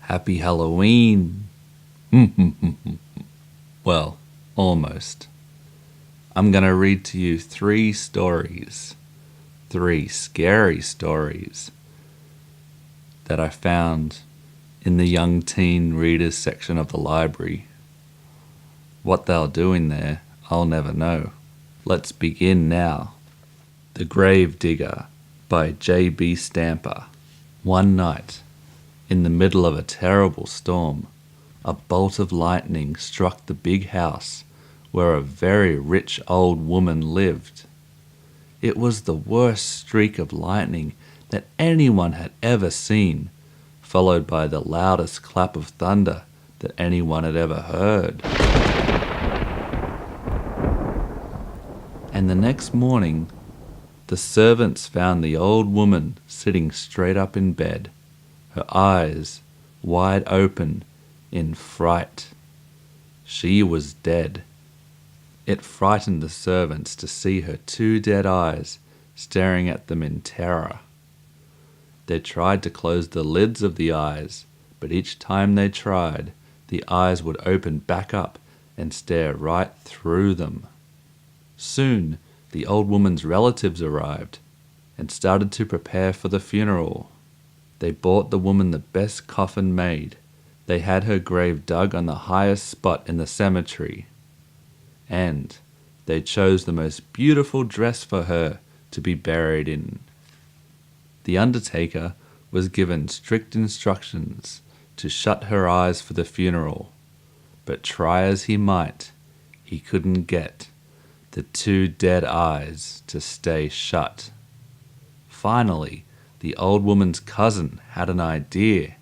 Happy Halloween! Well, almost. I'm gonna read to you 3 stories. 3 scary stories that I found in the young teen readers section of the library. What they'll do in there, I'll never know. Let's begin now. The Grave Digger by J.B. Stamper. One night, in the middle of a terrible storm, a bolt of lightning struck the big house where a very rich old woman lived. It was the worst streak of lightning that anyone had ever seen, followed by the loudest clap of thunder that anyone had ever heard. And the next morning, the servants found the old woman sitting straight up in bed, her eyes wide open in fright. She was dead. It frightened the servants to see her 2 dead eyes staring at them in terror. They tried to close the lids of the eyes, but each time they tried, the eyes would open back up and stare right through them. Soon, the old woman's relatives arrived and started to prepare for the funeral. They bought the woman the best coffin made. They had her grave dug on the highest spot in the cemetery. And they chose the most beautiful dress for her to be buried in. The undertaker was given strict instructions to shut her eyes for the funeral, but try as he might, he couldn't get the 2 dead eyes to stay shut. Finally, the old woman's cousin had an idea.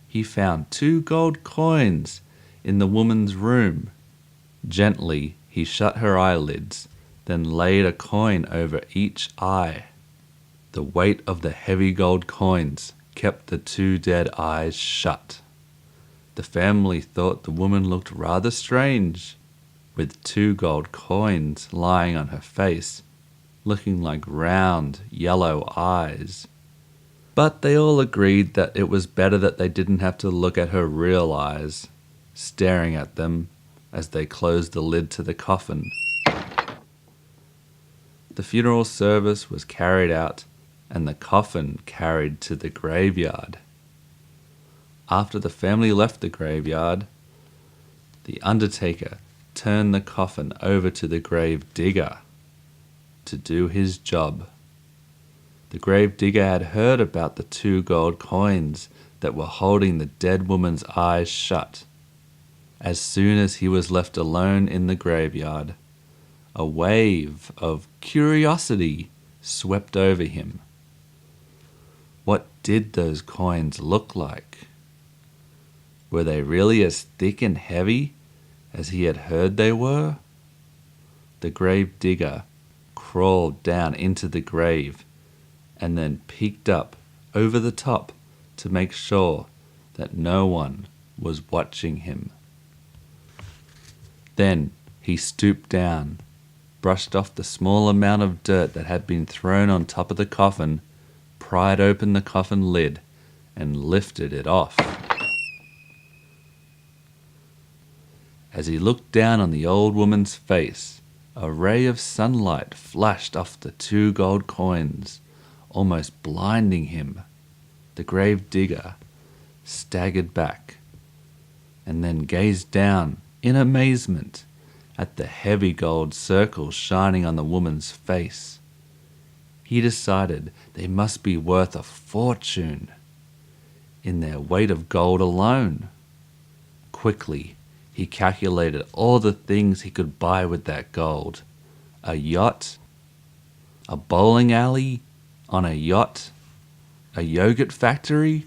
He found 2 gold coins in the woman's room. Gently, he shut her eyelids, then laid a coin over each eye. The weight of the heavy gold coins kept the 2 dead eyes shut. The family thought the woman looked rather strange, with 2 gold coins lying on her face, looking like round, yellow eyes. But they all agreed that it was better that they didn't have to look at her real eyes, staring at them as they closed the lid to the coffin. The funeral service was carried out and the coffin carried to the graveyard. After the family left the graveyard, the undertaker turned the coffin over to the grave digger to do his job. The grave digger had heard about the 2 gold coins that were holding the dead woman's eyes shut. As soon as he was left alone in the graveyard, a wave of curiosity swept over him. What did those coins look like? Were they really as thick and heavy as he had heard they were? The grave digger crawled down into the grave and then peeked up over the top to make sure that no one was watching him. Then he stooped down, brushed off the small amount of dirt that had been thrown on top of the coffin, pried open the coffin lid, and lifted it off. As he looked down on the old woman's face, a ray of sunlight flashed off the 2 gold coins, almost blinding him. The grave digger staggered back and then gazed down in amazement at the heavy gold circles shining on the woman's face. He decided they must be worth a fortune in their weight of gold alone. Quickly, he calculated all the things he could buy with that gold: a yacht, a bowling alley on a yacht, a yogurt factory.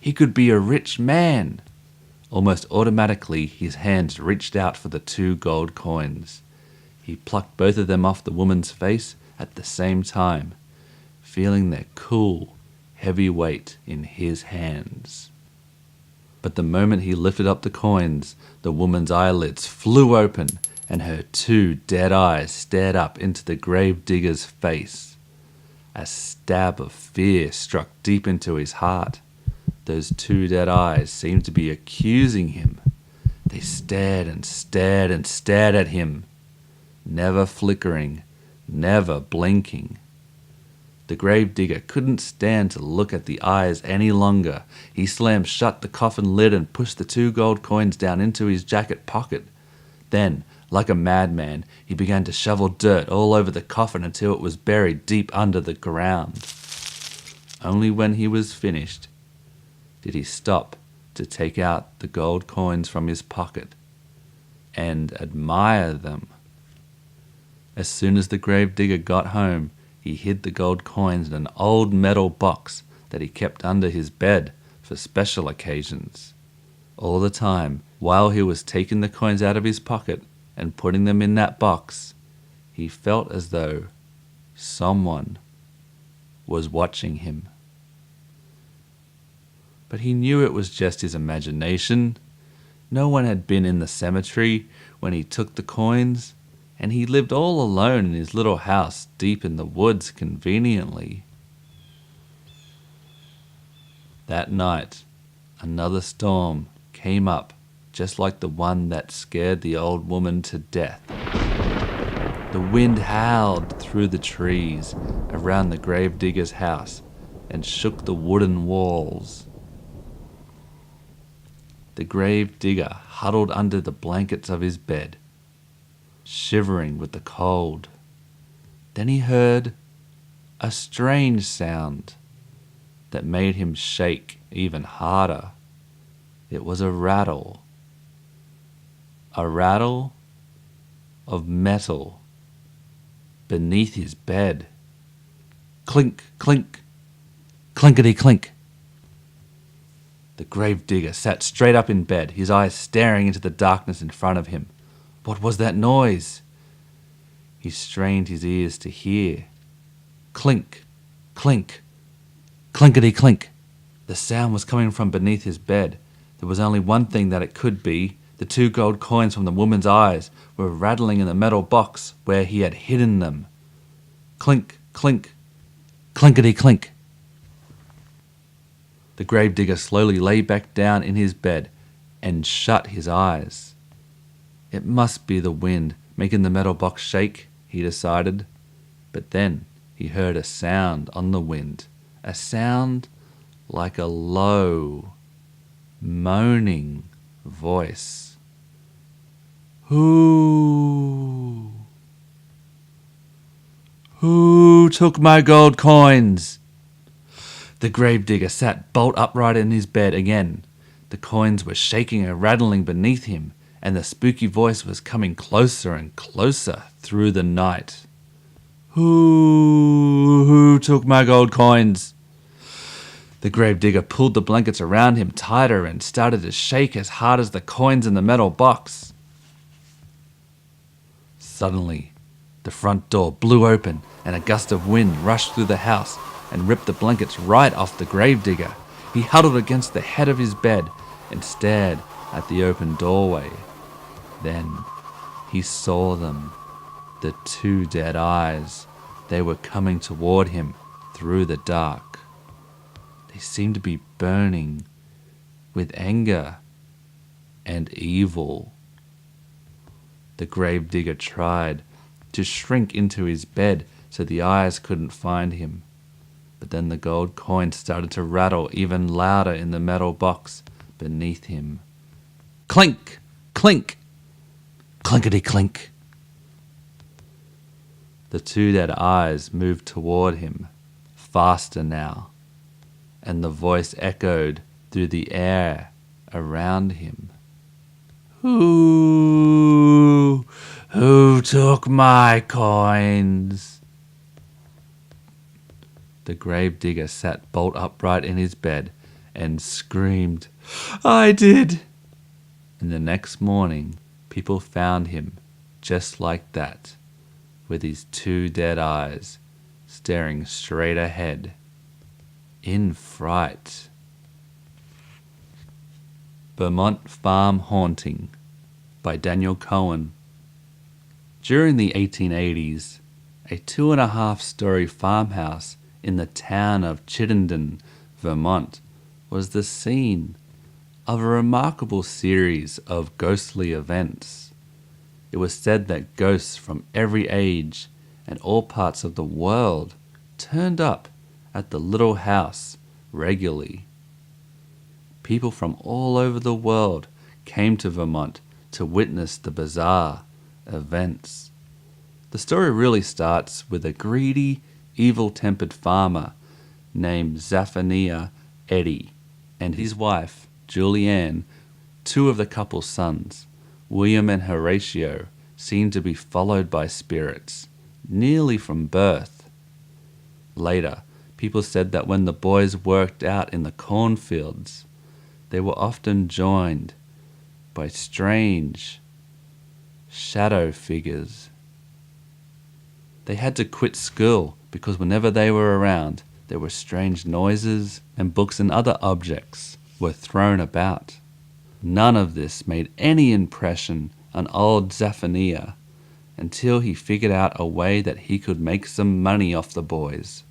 He could be a rich man. Almost automatically, his hands reached out for the 2 gold coins. He plucked both of them off the woman's face at the same time, feeling their cool, heavy weight in his hands. But the moment he lifted up the coins, the woman's eyelids flew open and her 2 dead eyes stared up into the grave digger's face. A stab of fear struck deep into his heart. Those two dead eyes seemed to be accusing him. They stared and stared and stared at him, never flickering, never blinking. The gravedigger couldn't stand to look at the eyes any longer. He slammed shut the coffin lid and pushed the 2 gold coins down into his jacket pocket. Then, like a madman, he began to shovel dirt all over the coffin until it was buried deep under the ground. Only when he was finished did he stop to take out the gold coins from his pocket and admire them. As soon as the gravedigger got home, he hid the gold coins in an old metal box that he kept under his bed for special occasions. All the time, while he was taking the coins out of his pocket and putting them in that box, he felt as though someone was watching him. But he knew it was just his imagination. No one had been in the cemetery when he took the coins, and he lived all alone in his little house deep in the woods conveniently. That night, another storm came up, just like the one that scared the old woman to death. The wind howled through the trees around the gravedigger's house and shook the wooden walls. The gravedigger huddled under the blankets of his bed, shivering with the cold. Then he heard a strange sound that made him shake even harder. It was a rattle of metal beneath his bed. Clink, clink, clinkety clink. The gravedigger sat straight up in bed, his eyes staring into the darkness in front of him. What was that noise? He strained his ears to hear. Clink, clink, clinkety clink. The sound was coming from beneath his bed. There was only one thing that it could be. The 2 gold coins from the woman's eyes were rattling in the metal box where he had hidden them. Clink, clink, clinkety clink. The gravedigger slowly lay back down in his bed and shut his eyes. It must be the wind making the metal box shake, he decided. But then he heard a sound on the wind, a sound like a low, moaning voice. Who took my gold coins? The gravedigger sat bolt upright in his bed again. The coins were shaking and rattling beneath him, and the spooky voice was coming closer and closer through the night. Who took my gold coins? The gravedigger pulled the blankets around him tighter and started to shake as hard as the coins in the metal box. Suddenly, the front door blew open and a gust of wind rushed through the house and ripped the blankets right off the gravedigger. He huddled against the head of his bed and stared at the open doorway. Then he saw them, the 2 dead eyes. They were coming toward him through the dark. They seemed to be burning with anger and evil. The gravedigger tried to shrink into his bed so the eyes couldn't find him. But then the gold coins started to rattle even louder in the metal box beneath him. Clink, clink, clinkety clink. The 2 dead eyes moved toward him, faster now, and the voice echoed through the air around him. Who took my coins? The gravedigger sat bolt upright in his bed and screamed, I did! And the next morning, people found him just like that, with his 2 dead eyes staring straight ahead, in fright. Vermont Farm Haunting by Daniel Cohen. During the 1880s, a 2.5-story farmhouse in the town of Chittenden, Vermont, was the scene of a remarkable series of ghostly events. It was said that ghosts from every age and all parts of the world turned up at the little house regularly. People from all over the world came to Vermont to witness the bizarre events. The story really starts with a greedy, evil-tempered farmer named Zephaniah Eddy and his wife, Julianne. Two of the couple's sons, William and Horatio, seemed to be followed by spirits, nearly from birth. Later, people said that when the boys worked out in the cornfields, they were often joined by strange shadow figures. They had to quit school because whenever they were around, there were strange noises and books and other objects were thrown about. None of this made any impression on old Zephaniah until he figured out a way that he could make some money off the boys.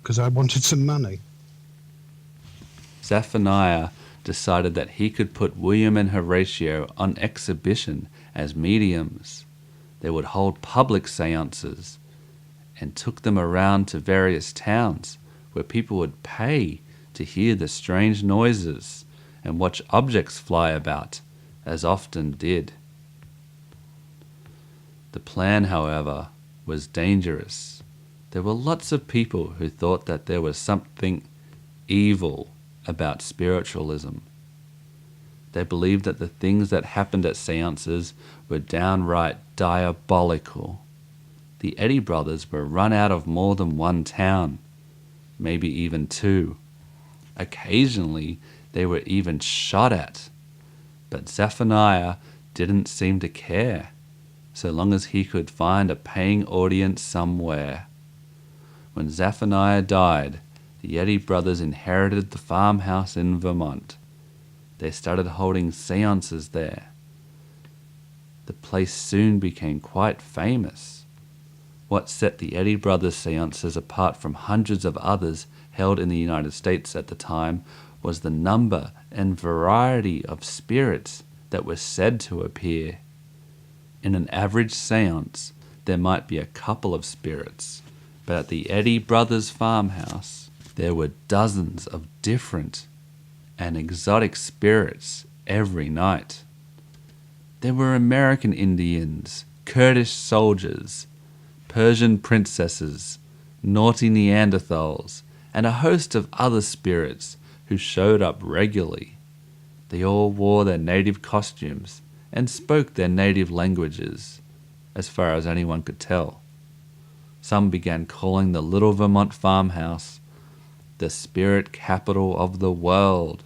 Because I wanted some money. Zephaniah decided that he could put William and Horatio on exhibition as mediums. They would hold public seances and took them around to various towns where people would pay to hear the strange noises and watch objects fly about, as often did. The plan, however, was dangerous. There were lots of people who thought that there was something evil about spiritualism. They believed that the things that happened at seances were downright diabolical. The Eddy brothers were run out of more than one town, maybe even two. Occasionally, they were even shot at. But Zephaniah didn't seem to care, so long as he could find a paying audience somewhere. When Zephaniah died, the Eddy brothers inherited the farmhouse in Vermont. They started holding seances there. The place soon became quite famous. What set the Eddy brothers' seances apart from hundreds of others held in the United States at the time was the number and variety of spirits that were said to appear. In an average seance, there might be a couple of spirits, but at the Eddy brothers' farmhouse, there were dozens of different and exotic spirits every night. There were American Indians, Kurdish soldiers, Persian princesses, naughty Neanderthals, and a host of other spirits who showed up regularly. They all wore their native costumes and spoke their native languages, as far as anyone could tell. Some began calling the little Vermont farmhouse the spirit capital of the world.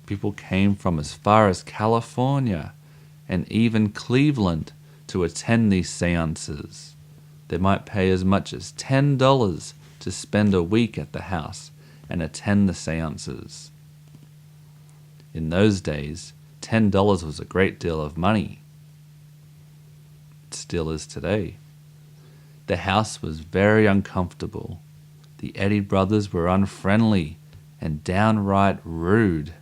People came from as far as California and even Cleveland to attend these seances. They might pay as much as $10 to spend a week at the house and attend the seances. In those days, $10 was a great deal of money. It still is today. The house was very uncomfortable. The Eddy brothers were unfriendly and downright rude.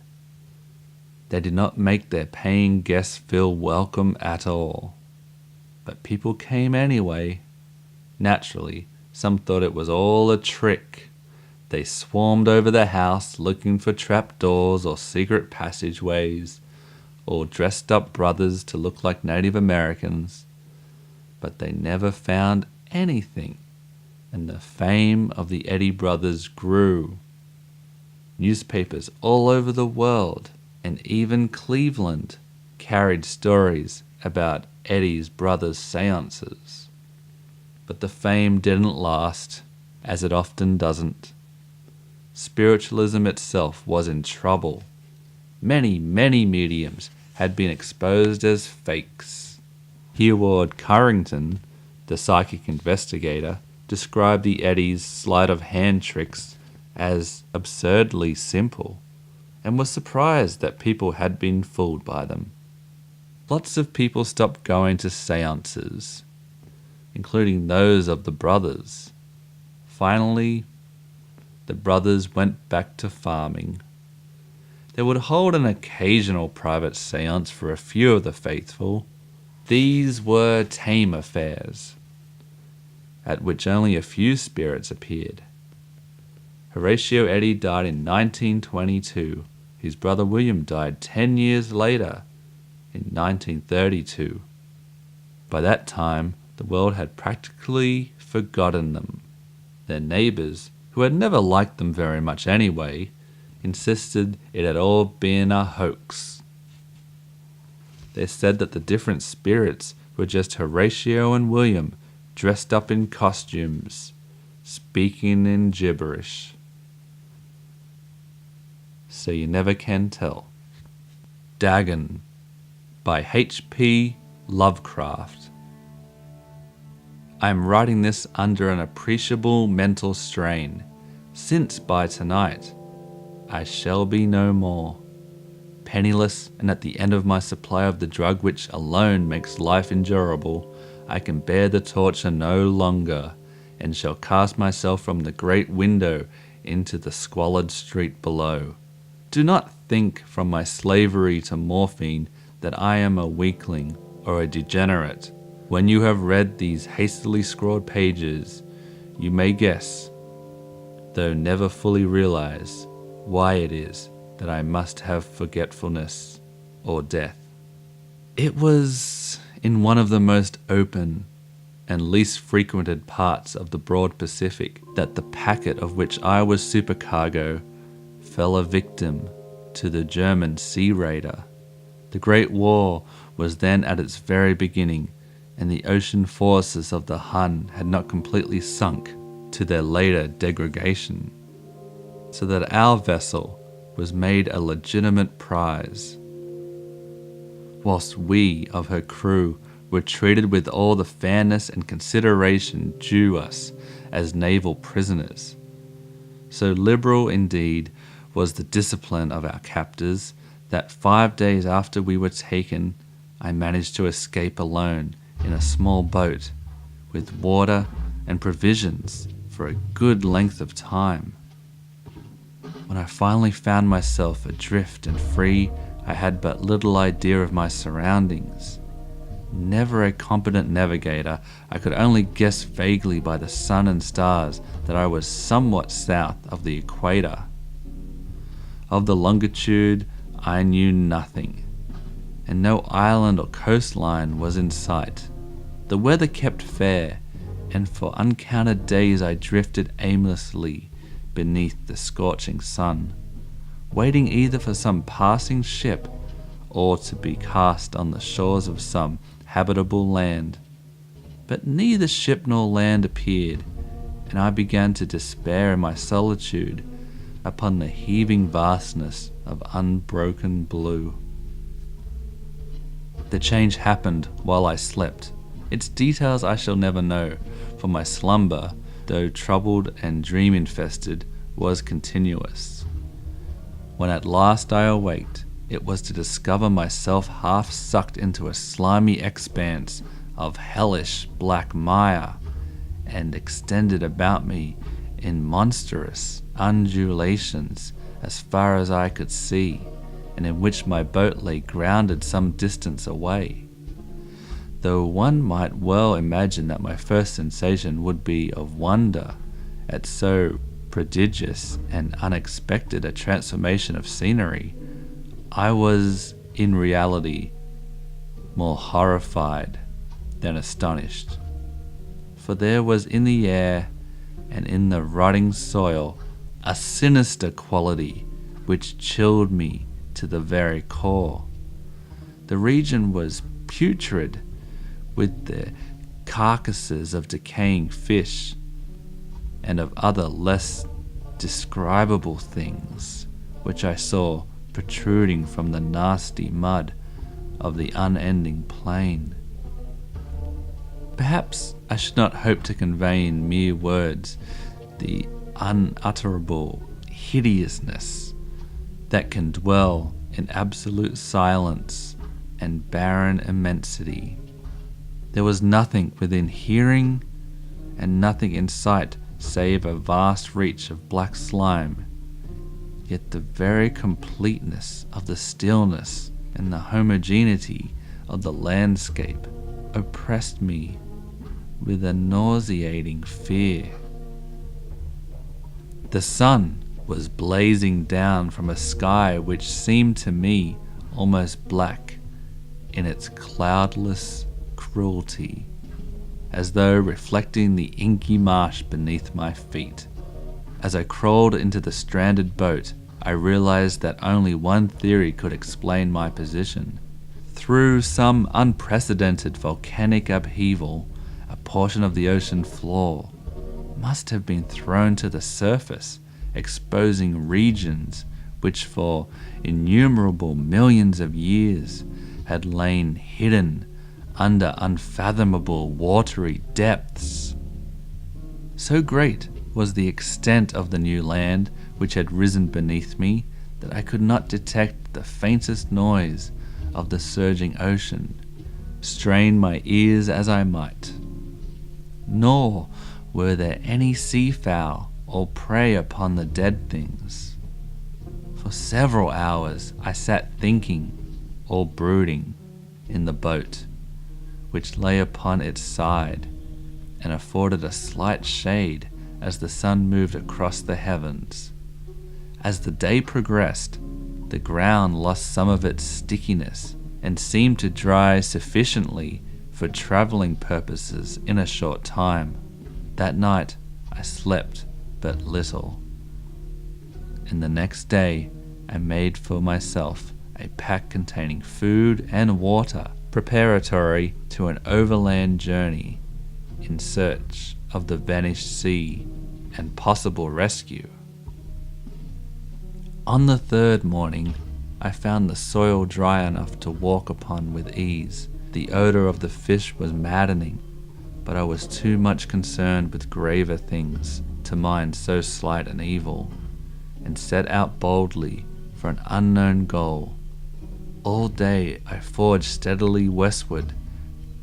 They did not make their paying guests feel welcome at all. But people came anyway. Naturally, some thought it was all a trick. They swarmed over the house looking for trapdoors or secret passageways, or dressed up brothers to look like Native Americans. But they never found anything, and the fame of the Eddy brothers grew. Newspapers all over the world, and even Cleveland, carried stories about Eddy's brothers' seances. But the fame didn't last, as it often doesn't. Spiritualism itself was in trouble. Many mediums had been exposed as fakes. Hereward Carrington, the psychic investigator, described the Eddys' sleight of hand tricks as absurdly simple, and was surprised that people had been fooled by them. Lots of people stopped going to seances, including those of the brothers. Finally, the brothers went back to farming. They would hold an occasional private seance for a few of the faithful. These were tame affairs, at which only a few spirits appeared. Horatio Eddy died in 1922. His brother William died 10 years later, in 1932. By that time, the world had practically forgotten them. Their neighbours, who had never liked them very much anyway, insisted it had all been a hoax. They said that the different spirits were just Horatio and William dressed up in costumes, speaking in gibberish. So you never can tell. Dagon by H.P. Lovecraft. I am writing this under an appreciable mental strain, since by tonight I shall be no more. Penniless and at the end of my supply of the drug which alone makes life endurable, I can bear the torture no longer, and shall cast myself from the great window into the squalid street below. Do not think from my slavery to morphine that I am a weakling or a degenerate. When you have read these hastily scrawled pages, you may guess, though never fully realize, why it is that I must have forgetfulness or death. It was in one of the most open and least frequented parts of the broad Pacific that the packet of which I was supercargo fell a victim to the German sea raider. The Great War was then at its very beginning, and the ocean forces of the Hun had not completely sunk to their later degradation, so that our vessel was made a legitimate prize, whilst we of her crew were treated with all the fairness and consideration due us as naval prisoners. So liberal indeed was the discipline of our captors that 5 days after we were taken, I managed to escape alone in a small boat with water and provisions for a good length of time. When I finally found myself adrift and free, I had but little idea of my surroundings. Never a competent navigator, I could only guess vaguely by the sun and stars that I was somewhat south of the equator. Of the longitude, I knew nothing, and no island or coastline was in sight. The weather kept fair, and for uncounted days I drifted aimlessly beneath the scorching sun, waiting either for some passing ship or to be cast on the shores of some habitable land. But neither ship nor land appeared, and I began to despair in my solitude upon the heaving vastness of unbroken blue. The change happened while I slept. Its details I shall never know, for my slumber, though troubled and dream-infested, was continuous. When at last I awaked, it was to discover myself half sucked into a slimy expanse of hellish black mire, and extended about me in monstrous undulations as far as I could see, and in which my boat lay grounded some distance away. Though one might well imagine that my first sensation would be of wonder at so prodigious and unexpected a transformation of scenery, I was in reality more horrified than astonished, for there was in the air and in the rotting soil a sinister quality which chilled me to the very core. The region was putrid with the carcasses of decaying fish and of other less describable things which I saw protruding from the nasty mud of the unending plain. Perhaps I should not hope to convey in mere words the unutterable hideousness that can dwell in absolute silence and barren immensity. There was nothing within hearing and nothing in sight save a vast reach of black slime. Yet the very completeness of the stillness and the homogeneity of the landscape oppressed me with a nauseating fear. The sun was blazing down from a sky which seemed to me almost black in its cloudless cruelty, as though reflecting the inky marsh beneath my feet. As I crawled into the stranded boat, I realized that only one theory could explain my position. Through some unprecedented volcanic upheaval, a portion of the ocean floor must have been thrown to the surface, exposing regions which for innumerable millions of years had lain hidden under unfathomable watery depths. So great was the extent of the new land which had risen beneath me that I could not detect the faintest noise of the surging ocean, strain my ears as I might. Nor were there any seafowl or prey upon the dead things. For several hours I sat thinking or brooding in the boat, which lay upon its side and afforded a slight shade as the sun moved across the heavens. As the day progressed, the ground lost some of its stickiness and seemed to dry sufficiently for traveling purposes in a short time. That night I slept but little, and the next day I made for myself a pack containing food and water preparatory to an overland journey in search of the vanished sea and possible rescue. On the third morning, I found the soil dry enough to walk upon with ease. The odor of the fish was maddening, but I was too much concerned with graver things to mind so slight an evil, and set out boldly for an unknown goal. All day I forged steadily westward,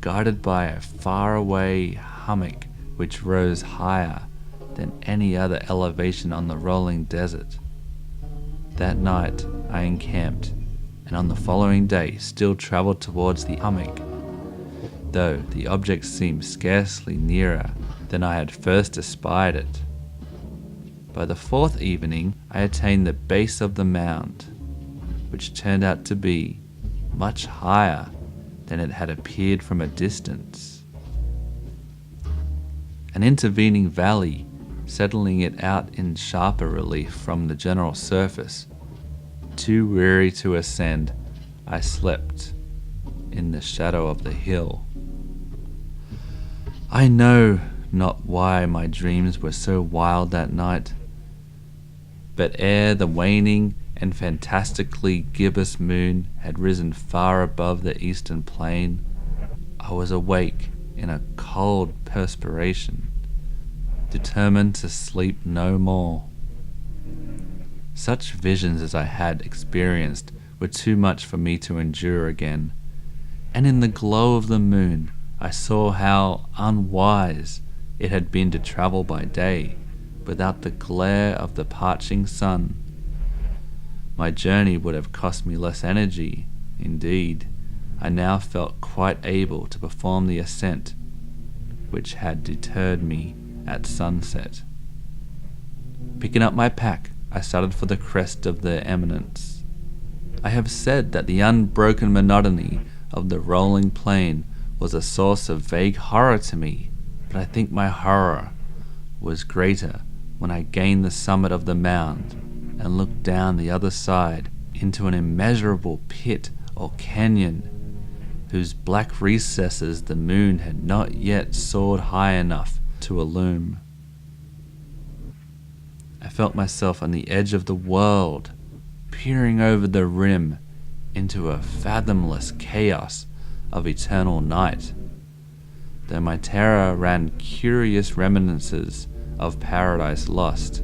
guided by a faraway hummock which rose higher than any other elevation on the rolling desert. That night I encamped, and on the following day still travelled towards the hummock, though the object seemed scarcely nearer than I had first espied it. By the fourth evening I attained the base of the mound, which turned out to be much higher than it had appeared from a distance. An intervening valley settling it out in sharper relief from the general surface. Too weary to ascend, I slept in the shadow of the hill. I know not why my dreams were so wild that night, but ere the waning and fantastically gibbous moon had risen far above the eastern plain, I was awake in a cold perspiration, determined to sleep no more. Such visions as I had experienced were too much for me to endure again, and in the glow of the moon I saw how unwise it had been to travel by day without the glare of the parching sun. My journey would have cost me less energy. Indeed, I now felt quite able to perform the ascent which had deterred me at sunset. Picking up my pack, I started for the crest of the eminence. I have said that the unbroken monotony of the rolling plain was a source of vague horror to me, but I think my horror was greater when I gained the summit of the mound and looked down the other side into an immeasurable pit or canyon, whose black recesses the moon had not yet soared high enough to illume. I felt myself on the edge of the world, peering over the rim into a fathomless chaos of eternal night, though my terror ran curious reminiscences of Paradise Lost,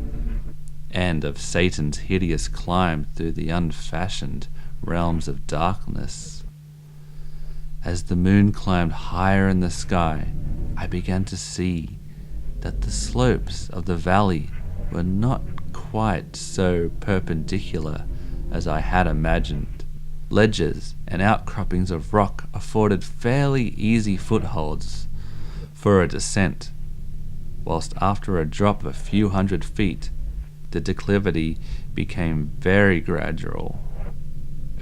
and of Satan's hideous climb through the unfashioned realms of darkness. As the moon climbed higher in the sky, I began to see that the slopes of the valley were not quite so perpendicular as I had imagined. Ledges and outcroppings of rock afforded fairly easy footholds for a descent, whilst after a drop of a few hundred feet, the declivity became very gradual.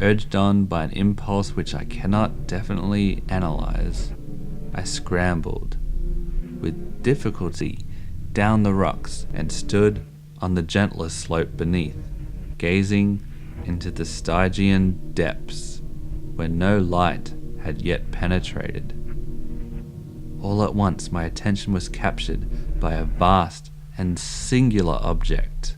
Urged on by an impulse which I cannot definitely analyze, I scrambled with difficulty down the rocks and stood on the gentler slope beneath, gazing into the Stygian depths where no light had yet penetrated. All at once my attention was captured by a vast and singular object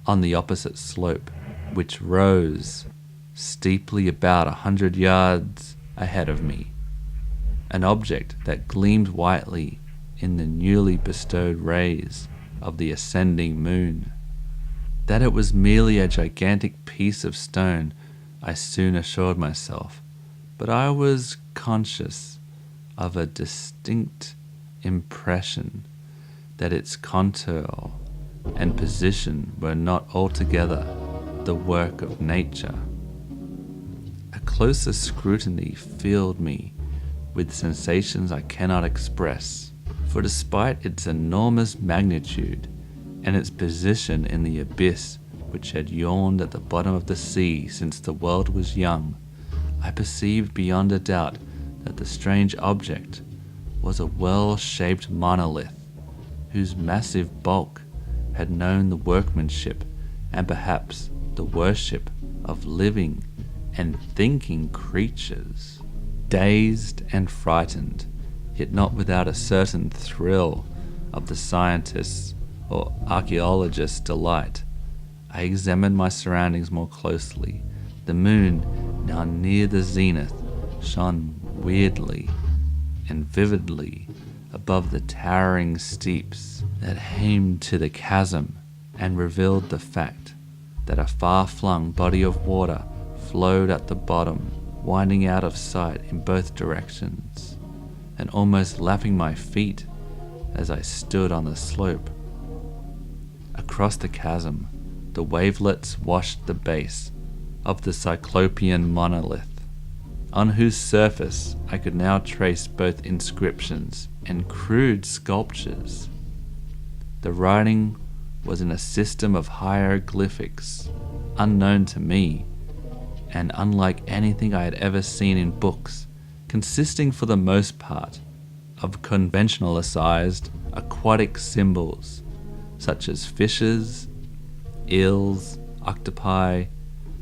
on the opposite slope, which rose steeply about 100 yards ahead of me, an object that gleamed whitely in the newly bestowed rays of the ascending moon. That it was merely a gigantic piece of stone I soon assured myself, but I was conscious of a distinct impression that its contour and position were not altogether the work of nature. A closer scrutiny filled me with sensations I cannot express, for despite its enormous magnitude and its position in the abyss which had yawned at the bottom of the sea since the world was young, I perceived beyond a doubt that the strange object was a well-shaped monolith whose massive bulk had known the workmanship and perhaps the worship of living and thinking creatures. Dazed and frightened, yet not without a certain thrill of the scientist's or archaeologist's delight, I examined my surroundings more closely. The moon, now near the zenith, shone weirdly and vividly above the towering steeps that heamed to the chasm, and revealed the fact that a far-flung body of water flowed at the bottom, winding out of sight in both directions, and almost lapping my feet as I stood on the slope. Across the chasm, the wavelets washed the base of the cyclopean monolith, on whose surface I could now trace both inscriptions and crude sculptures. The writing was in a system of hieroglyphics unknown to me, and unlike anything I had ever seen in books, consisting for the most part of conventionalized aquatic symbols such as fishes, eels, octopi,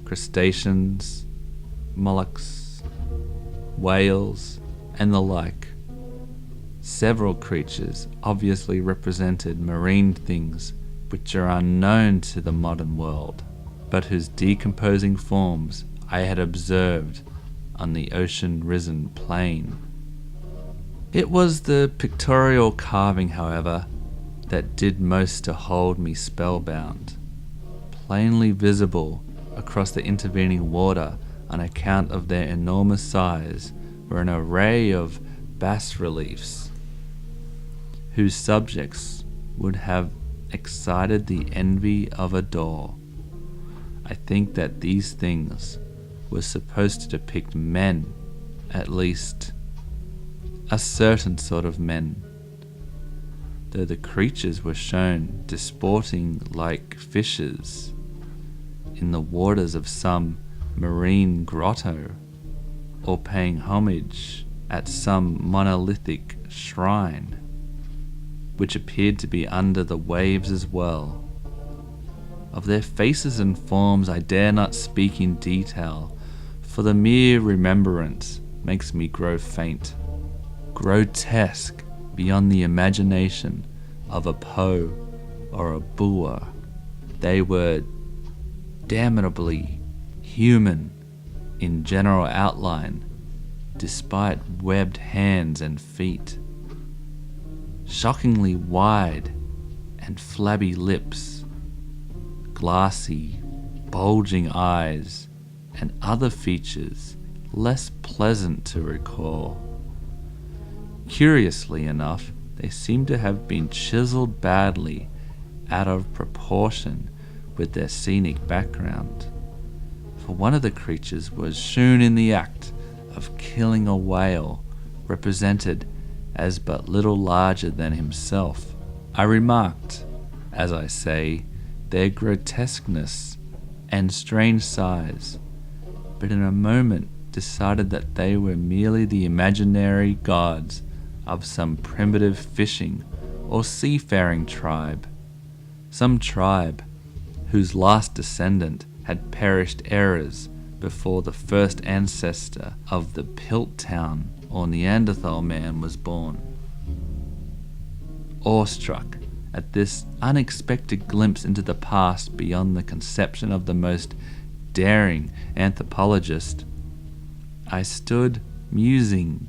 crustaceans, mollusks, whales, and the like. Several creatures obviously represented marine things which are unknown to the modern world, but whose decomposing forms I had observed on the ocean-risen plain. It was the pictorial carving, however, that did most to hold me spellbound. Plainly visible across the intervening water on account of their enormous size were an array of bas-reliefs, whose subjects would have excited the envy of a Dor. I think that these things were supposed to depict men, at least a certain sort of men, though the creatures were shown disporting like fishes in the waters of some marine grotto, or paying homage at some monolithic shrine, which appeared to be under the waves as well. Of their faces and forms I dare not speak in detail, for the mere remembrance makes me grow faint. Grotesque beyond the imagination of a Poe or a Boer, they were damnably human in general outline, despite webbed hands and feet, shockingly wide and flabby lips, glassy, bulging eyes, and other features less pleasant to recall. Curiously enough, they They seemed to have been chiseled badly out of proportion with their scenic background, for one of the creatures was shewn in the act of killing a whale, represented as but little larger than himself. I remarked, as I say, their grotesqueness and strange size, but in a moment decided that they were merely the imaginary gods of some primitive fishing or seafaring tribe, some tribe whose last descendant had perished eras before the first ancestor of the Piltdown or Neanderthal man was born. Awestruck at this unexpected glimpse into the past beyond the conception of the most daring anthropologist, I stood musing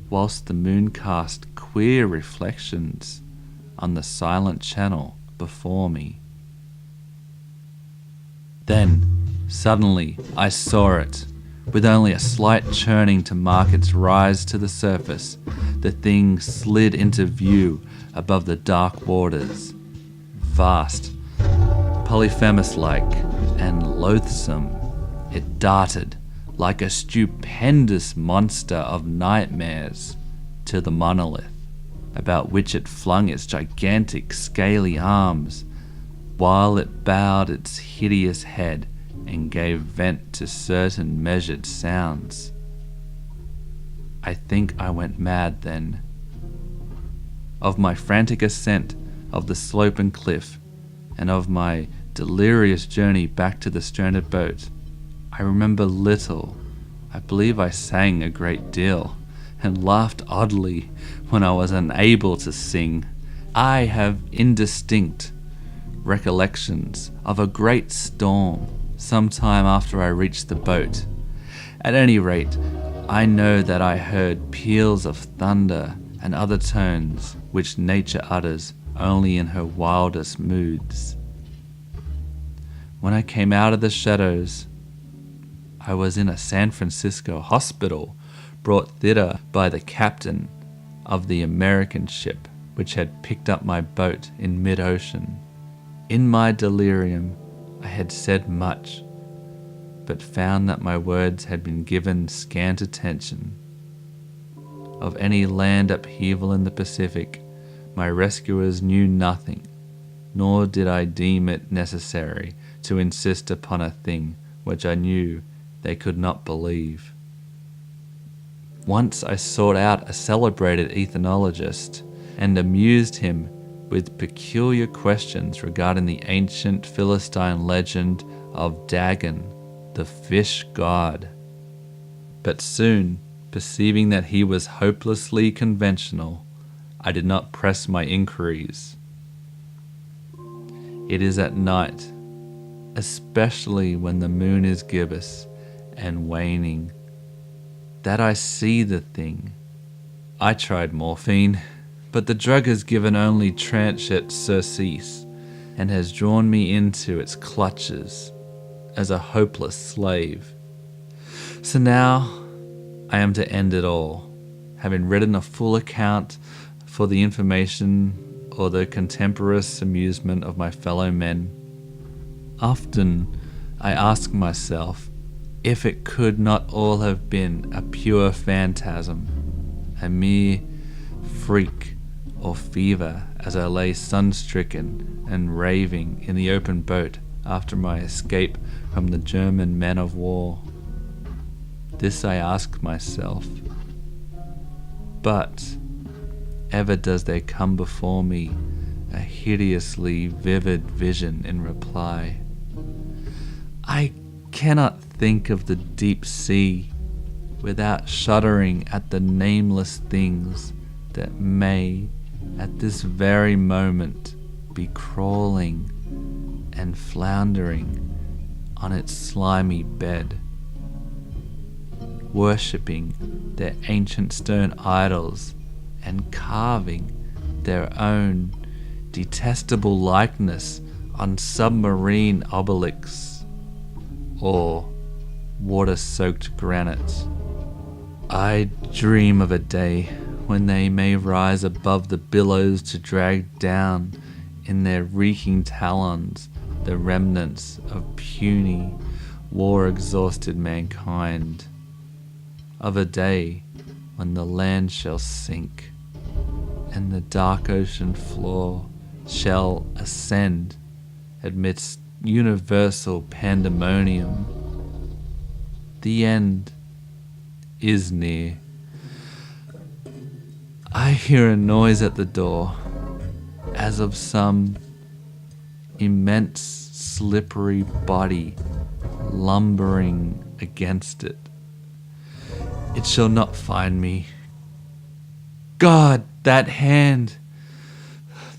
whilst the moon cast queer reflections on the silent channel before me. Then, suddenly, I saw it. With only a slight churning to mark its rise to the surface, the thing slid into view above the dark waters. Vast, Polyphemus-like, and loathsome, it darted like a stupendous monster of nightmares to the monolith, about which it flung its gigantic scaly arms, while it bowed its hideous head and gave vent to certain measured sounds. I think I went mad then. Of my frantic ascent of the sloping cliff, and of my delirious journey back to the stranded boat, I remember little. I believe I sang a great deal, and laughed oddly when I was unable to sing. I have indistinct recollections of a great storm some time after I reached the boat. At any rate, I know that I heard peals of thunder and other tones which nature utters only in her wildest moods. When I came out of the shadows, I was in a San Francisco hospital, brought thither by the captain of the American ship which had picked up my boat in mid-ocean. In my delirium, I had said much, but found that my words had been given scant attention. Of any land upheaval in the Pacific, my rescuers knew nothing, nor did I deem it necessary to insist upon a thing which I knew they could not believe. Once I sought out a celebrated ethnologist and amused him with peculiar questions regarding the ancient Philistine legend of Dagon, the fish god. But soon, perceiving that he was hopelessly conventional, I did not press my inquiries. It is at night, especially when the moon is gibbous and waning, that I see the thing. I tried morphine, but the drug has given only transient surcease and has drawn me into its clutches as a hopeless slave. So now I am to end it all, having written a full account for the information or the contemporaneous amusement of my fellow men. Often I ask myself if it could not all have been a pure phantasm, a mere freak or fever, as I lay sun-stricken and raving in the open boat after my escape from the German men of war. This I ask myself. But ever does there come before me a hideously vivid vision in reply. I cannot think of the deep sea without shuddering at the nameless things that may, at this very moment, be crawling and floundering on its slimy bed, worshipping their ancient stone idols and carving their own detestable likeness on submarine obelisks or water-soaked granite. I dream of a day when they may rise above the billows to drag down in their reeking talons the remnants of puny, war-exhausted mankind, of a day when the land shall sink and the dark ocean floor shall ascend amidst universal pandemonium. The end is near. I hear a noise at the door, as of some immense slippery body lumbering against it. It shall not find me. God, that hand!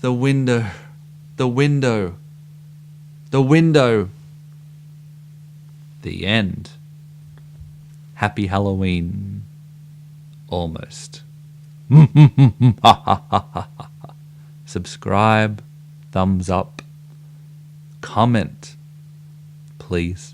The window! The window! The window! The end. Happy Halloween. Almost. Subscribe, thumbs up, comment, please.